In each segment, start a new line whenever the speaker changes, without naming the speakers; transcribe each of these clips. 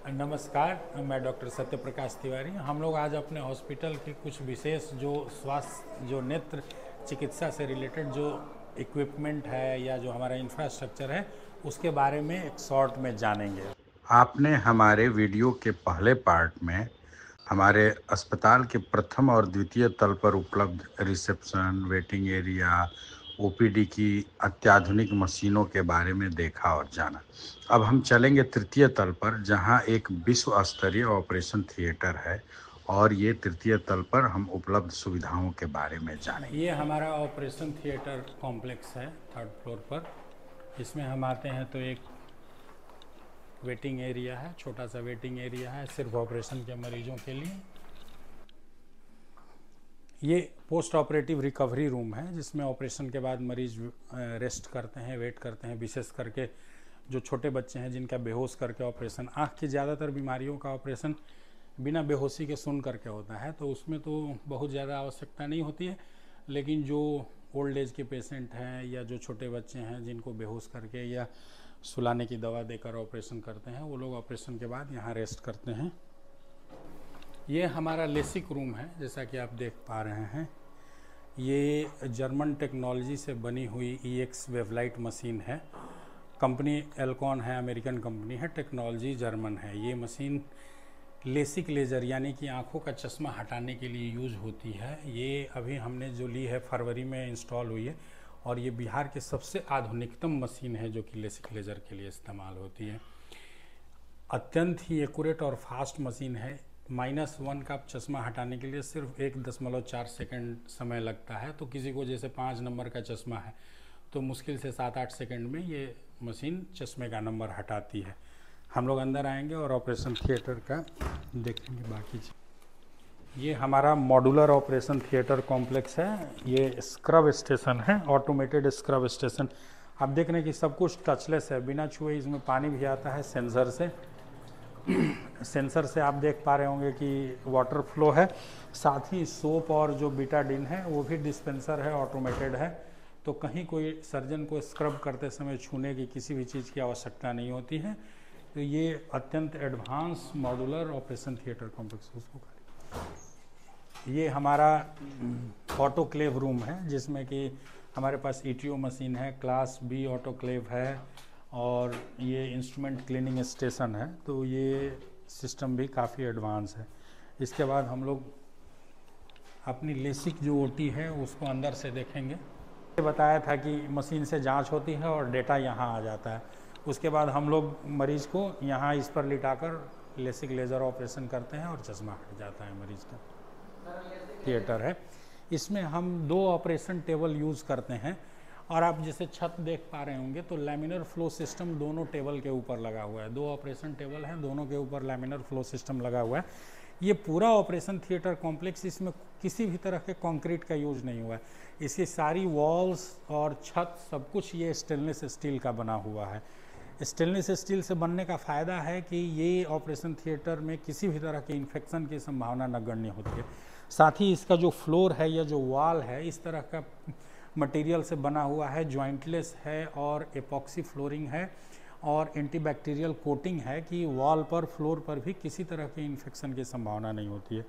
नमस्कार, मैं डॉक्टर सत्यप्रकाश तिवारी। हम लोग आज अपने हॉस्पिटल की कुछ विशेष जो स्वास्थ्य जो नेत्र चिकित्सा से रिलेटेड जो इक्विपमेंट है या जो हमारा इंफ्रास्ट्रक्चर है उसके बारे में एक शॉर्ट में जानेंगे।
आपने हमारे वीडियो के पहले पार्ट में हमारे अस्पताल के प्रथम और द्वितीय तल पर उपलब्ध रिसेप्शन, वेटिंग एरिया, ओपीडी की अत्याधुनिक मशीनों के बारे में देखा और जाना। अब हम चलेंगे तृतीय तल पर, जहां एक विश्व स्तरीय ऑपरेशन थिएटर है और ये तृतीय तल पर हम उपलब्ध सुविधाओं के बारे में जानेंगे।
ये हमारा ऑपरेशन थिएटर कॉम्प्लेक्स है 3rd फ्लोर पर। इसमें हम आते हैं तो एक वेटिंग एरिया है, छोटा सा वेटिंग एरिया है सिर्फ ऑपरेशन के मरीजों के लिए। ये पोस्ट ऑपरेटिव रिकवरी रूम है जिसमें ऑपरेशन के बाद मरीज रेस्ट करते हैं, वेट करते हैं। विशेष करके जो छोटे बच्चे हैं जिनका बेहोश करके ऑपरेशन, आँख की ज़्यादातर बीमारियों का ऑपरेशन बिना बेहोशी के सुन करके होता है, तो उसमें तो बहुत ज़्यादा आवश्यकता नहीं होती है। लेकिन जो ओल्ड एज के पेशेंट हैं या जो छोटे बच्चे हैं जिनको बेहोश करके या सुलाने की दवा देकर ऑपरेशन करते हैं, वो लोग ऑपरेशन के बाद यहाँ रेस्ट करते हैं। ये हमारा लेसिक रूम है, जैसा कि आप देख पा रहे हैं। ये जर्मन टेक्नोलॉजी से बनी हुई EX वेवलाइट मशीन है। कंपनी एल्कॉन है, अमेरिकन कंपनी है, टेक्नोलॉजी जर्मन है। ये मशीन लेसिक लेज़र यानी कि आँखों का चश्मा हटाने के लिए यूज होती है। ये अभी हमने जो ली है फरवरी में इंस्टॉल हुई है और ये बिहार की सबसे आधुनिकतम मशीन है जो कि लेसिक लेज़र के लिए इस्तेमाल होती है। अत्यंत ही एक्यूरेट और फास्ट मशीन है। -1 का चश्मा हटाने के लिए सिर्फ 1.4 सेकंड समय लगता है। तो किसी को जैसे 5 नंबर का चश्मा है तो मुश्किल से 7-8 सेकंड में ये मशीन चश्मे का नंबर हटाती है। हम लोग अंदर आएंगे और ऑपरेशन थिएटर का देखेंगे बाकी चीज़। ये हमारा मॉड्यूलर ऑपरेशन थिएटर कॉम्प्लेक्स है। ये स्क्रब स्टेशन है, ऑटोमेटेड स्क्रब स्टेशन। आप देख रहे हैं कि सब कुछ टचलेस है, बिना छुए। इसमें पानी भी आता है सेंसर से। सेंसर से आप देख पा रहे होंगे कि वाटर फ्लो है। साथ ही सोप और जो बीटाडिन है वो भी डिस्पेंसर है, ऑटोमेटेड है। तो कहीं कोई सर्जन को स्क्रब करते समय छूने की किसी भी चीज़ की आवश्यकता नहीं होती है। तो ये अत्यंत advance modular operation theatre complex उसको ये हमारा ऑटोक्लेव रूम है जिसमें कि हमारे पास ETO मशीन है, क्लास B ऑटोक्लेव है और ये इंस्ट्रूमेंट क्लीनिंग स्टेशन है। तो ये सिस्टम भी काफ़ी एडवांस है। इसके बाद हम लोग अपनी लेसिक जो OT है उसको अंदर से देखेंगे। बताया था कि मशीन से जांच होती है और डेटा यहाँ आ जाता है। उसके बाद हम लोग मरीज को यहाँ इस पर लिटाकर लेसिक लेज़र ऑपरेशन करते हैं और चश्मा हट जाता है मरीज का। थिएटर है, इसमें हम 2 ऑपरेशन टेबल यूज़ करते हैं और आप जैसे छत देख पा रहे होंगे तो लैमिनर फ्लो सिस्टम दोनों टेबल के ऊपर लगा हुआ है। 2 ऑपरेशन टेबल हैं, दोनों के ऊपर लैमिनर फ्लो सिस्टम लगा हुआ है। ये पूरा ऑपरेशन थिएटर कॉम्प्लेक्स, इसमें किसी भी तरह के कंक्रीट का यूज नहीं हुआ है। इसकी सारी वॉल्स और छत सब कुछ ये स्टेनलेस स्टील का बना हुआ है। स्टेनलेस स्टील से बनने का फ़ायदा है कि ये ऑपरेशन थिएटर में किसी भी तरह के इन्फेक्शन की संभावना नगण्य होती है। साथ ही इसका जो फ्लोर है या जो वॉल है इस तरह का मटेरियल से बना हुआ है, जॉइंटलेस है और एपॉक्सी फ्लोरिंग है और एंटीबैक्टीरियल कोटिंग है कि वॉल पर, फ्लोर पर भी किसी तरह के इन्फेक्शन की संभावना नहीं होती है।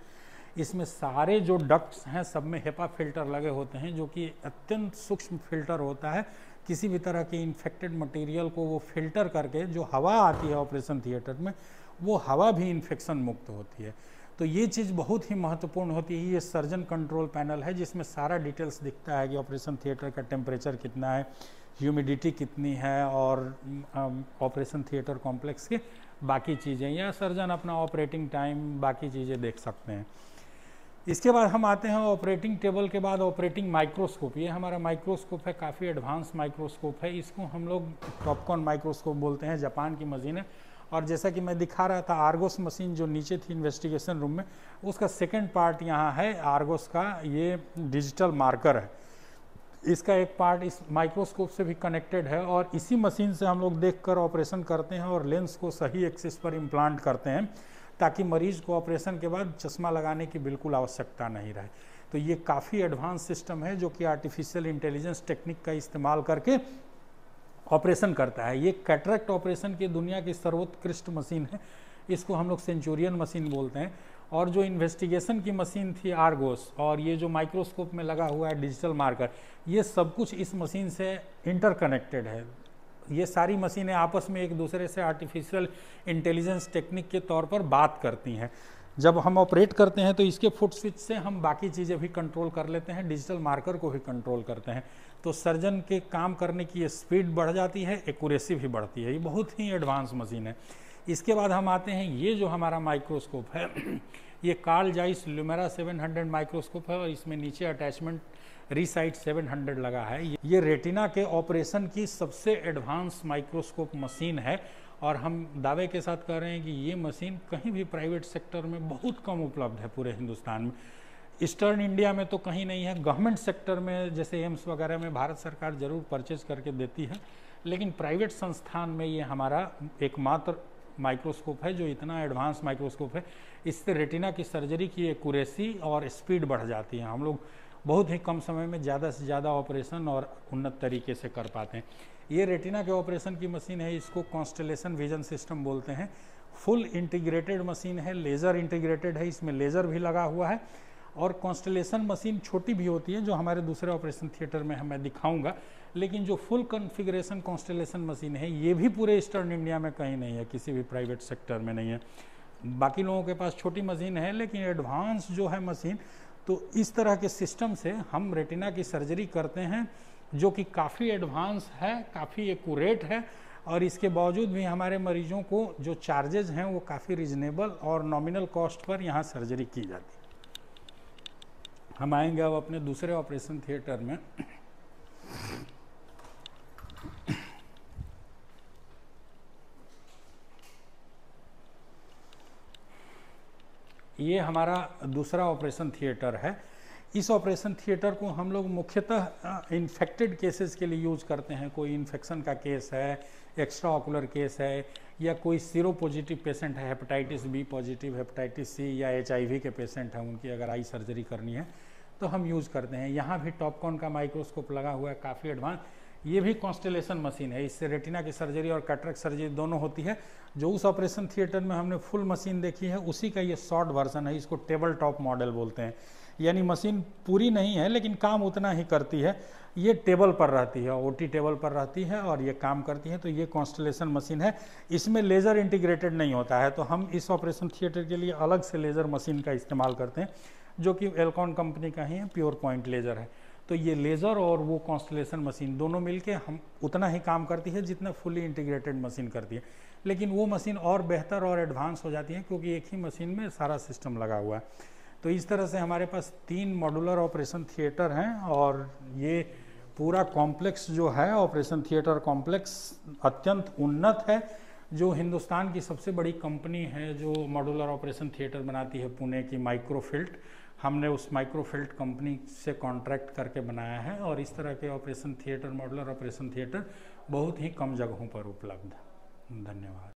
इसमें सारे जो डक्ट्स हैं सब में HEPA फिल्टर लगे होते हैं जो कि अत्यंत सूक्ष्म फिल्टर होता है। किसी भी तरह के इन्फेक्टेड मटेरियल को वो फिल्टर करके जो हवा आती है ऑपरेशन थिएटर में, वो हवा भी इन्फेक्शन मुक्त होती है। तो ये चीज़ बहुत ही महत्वपूर्ण होती है। ये सर्जन कंट्रोल पैनल है जिसमें सारा डिटेल्स दिखता है कि ऑपरेशन थिएटर का टेम्परेचर कितना है, ह्यूमिडिटी कितनी है और ऑपरेशन थिएटर कॉम्प्लेक्स की बाकी चीज़ें, या सर्जन अपना ऑपरेटिंग टाइम बाकी चीज़ें देख सकते हैं। इसके बाद हम आते हैं ऑपरेटिंग टेबल के बाद ऑपरेटिंग माइक्रोस्कोप। ये हमारा माइक्रोस्कोप है, काफ़ी एडवांस माइक्रोस्कोप है। इसको हम लोग टॉपकॉन माइक्रोस्कोप बोलते हैं, जापान की मशीन है। और जैसा कि मैं दिखा रहा था, आर्गोस मशीन जो नीचे थी इन्वेस्टिगेशन रूम में, उसका सेकंड पार्ट यहाँ है आर्गोस का। ये डिजिटल मार्कर है, इसका एक पार्ट इस माइक्रोस्कोप से भी कनेक्टेड है और इसी मशीन से हम लोग देखकर ऑपरेशन करते हैं और लेंस को सही एक्सिस पर इम्प्लांट करते हैं ताकि मरीज को ऑपरेशन के बाद चश्मा लगाने की बिल्कुल आवश्यकता नहीं रहे। तो ये काफ़ी एडवांस सिस्टम है जो कि आर्टिफिशियल इंटेलिजेंस टेक्निक का इस्तेमाल करके ऑपरेशन करता है। ये कैटरेक्ट ऑपरेशन की दुनिया की सर्वोत्कृष्ट मशीन है। इसको हम लोग सेंचुरियन मशीन बोलते हैं। और जो इन्वेस्टिगेशन की मशीन थी आर्गोस, और ये जो माइक्रोस्कोप में लगा हुआ है डिजिटल मार्कर, ये सब कुछ इस मशीन से इंटरकनेक्टेड है। ये सारी मशीनें आपस में एक दूसरे से आर्टिफिशियल इंटेलिजेंस टेक्निक के तौर पर बात करती हैं। जब हम ऑपरेट करते हैं तो इसके फुट स्विच से हम बाकी चीज़ें भी कंट्रोल कर लेते हैं, डिजिटल मार्कर को भी कंट्रोल करते हैं। तो सर्जन के काम करने की स्पीड बढ़ जाती है, एक्यूरेसी भी बढ़ती है। ये बहुत ही एडवांस मशीन है। इसके बाद हम आते हैं, ये जो हमारा माइक्रोस्कोप है ये कार्ल जाइस ल्यूमेरा 700 माइक्रोस्कोप है, और इसमें नीचे अटैचमेंट रीसाइट 700 लगा है। ये रेटिना के ऑपरेशन की सबसे एडवांस माइक्रोस्कोप मशीन है, और हम दावे के साथ कह रहे हैं कि ये मशीन कहीं भी प्राइवेट सेक्टर में बहुत कम उपलब्ध है पूरे हिंदुस्तान में। ईस्टर्न इंडिया में तो कहीं नहीं है, गवर्नमेंट सेक्टर में जैसे एम्स वगैरह में भारत सरकार जरूर परचेज करके देती है, लेकिन प्राइवेट संस्थान में ये हमारा एकमात्र माइक्रोस्कोप है जो इतना एडवांस माइक्रोस्कोप है। इससे रेटिना की सर्जरी की एक्यूरेसी और स्पीड बढ़ जाती है। हम लोग बहुत ही कम समय में ज़्यादा से ज़्यादा ऑपरेशन और उन्नत तरीके से कर पाते हैं। ये रेटिना के ऑपरेशन की मशीन है, इसको कॉन्स्टेलेशन विजन सिस्टम बोलते हैं। फुल इंटीग्रेटेड मशीन है, लेज़र इंटीग्रेटेड है, इसमें लेज़र भी लगा हुआ है। और कॉन्स्टेलेशन मशीन छोटी भी होती है जो हमारे दूसरे ऑपरेशन थिएटर में मैं दिखाऊंगा, लेकिन जो फुल कॉन्फ़िगरेशन कॉन्स्टेलेशन मशीन है ये भी पूरे ईस्टर्न इंडिया में कहीं नहीं है, किसी भी प्राइवेट सेक्टर में नहीं है। बाकी लोगों के पास छोटी मशीन है, लेकिन एडवांस जो है मशीन, तो इस तरह के सिस्टम से हम रेटिना की सर्जरी करते हैं जो कि काफ़ी एडवांस है, काफ़ी एक्यूरेट है, और इसके बावजूद भी हमारे मरीजों को जो चार्जेज हैं वो काफ़ी रिजनेबल और नॉमिनल कॉस्ट पर यहाँ सर्जरी की जाती है। हम आएंगे अब अपने दूसरे ऑपरेशन थिएटर में। ये हमारा दूसरा ऑपरेशन थिएटर है। इस ऑपरेशन थिएटर को हम लोग मुख्यतः इन्फेक्टेड केसेस के लिए यूज करते हैं। कोई इन्फेक्शन का केस है, एक्स्ट्रा ऑकुलर केस है, या कोई सीरो पॉजिटिव पेशेंट है, hepatitis B positive, hepatitis C या HIV के पेशेंट हैं, उनकी अगर आई सर्जरी करनी है तो हम यूज़ करते हैं। यहाँ भी टॉपकॉन का माइक्रोस्कोप लगा हुआ है, काफ़ी एडवांस। ये भी कॉन्स्टेलेशन मशीन है, इससे रेटिना की सर्जरी और कैटरेक्ट सर्जरी दोनों होती है। जो उस ऑपरेशन थिएटर में हमने फुल मशीन देखी है उसी का ये शॉर्ट वर्जन है, इसको टेबल टॉप मॉडल बोलते हैं। यानी मशीन पूरी नहीं है लेकिन काम उतना ही करती है। ये टेबल पर रहती है, OT टेबल पर रहती है और ये काम करती है। तो ये कॉन्स्टेलेशन मशीन है, इसमें लेज़र इंटीग्रेटेड नहीं होता है, तो हम इस ऑपरेशन थिएटर के लिए अलग से लेज़र मशीन का इस्तेमाल करते हैं जो कि एल्कॉन कंपनी का ही है, प्योर पॉइंट लेज़र है। तो ये लेज़र और वो कॉन्स्टेलेशन मशीन दोनों मिलके हम उतना ही काम करती है जितना फुली इंटीग्रेटेड मशीन करती है, लेकिन वो मशीन और बेहतर और एडवांस हो जाती है क्योंकि एक ही मशीन में सारा सिस्टम लगा हुआ है। तो इस तरह से हमारे पास 3 मॉड्यूलर ऑपरेशन थिएटर हैं, और ये पूरा कॉम्प्लेक्स जो है ऑपरेशन थिएटर कॉम्प्लेक्स अत्यंत उन्नत है। जो हिंदुस्तान की सबसे बड़ी कंपनी है जो मॉड्यूलर ऑपरेशन थिएटर बनाती है, पुणे की माइक्रोफिल्ट, हमने उस माइक्रोफिल्ट कंपनी से कॉन्ट्रैक्ट करके बनाया है। और इस तरह के operation theatre, modular operation theatre बहुत ही कम जगहों पर उपलब्ध है। धन्यवाद।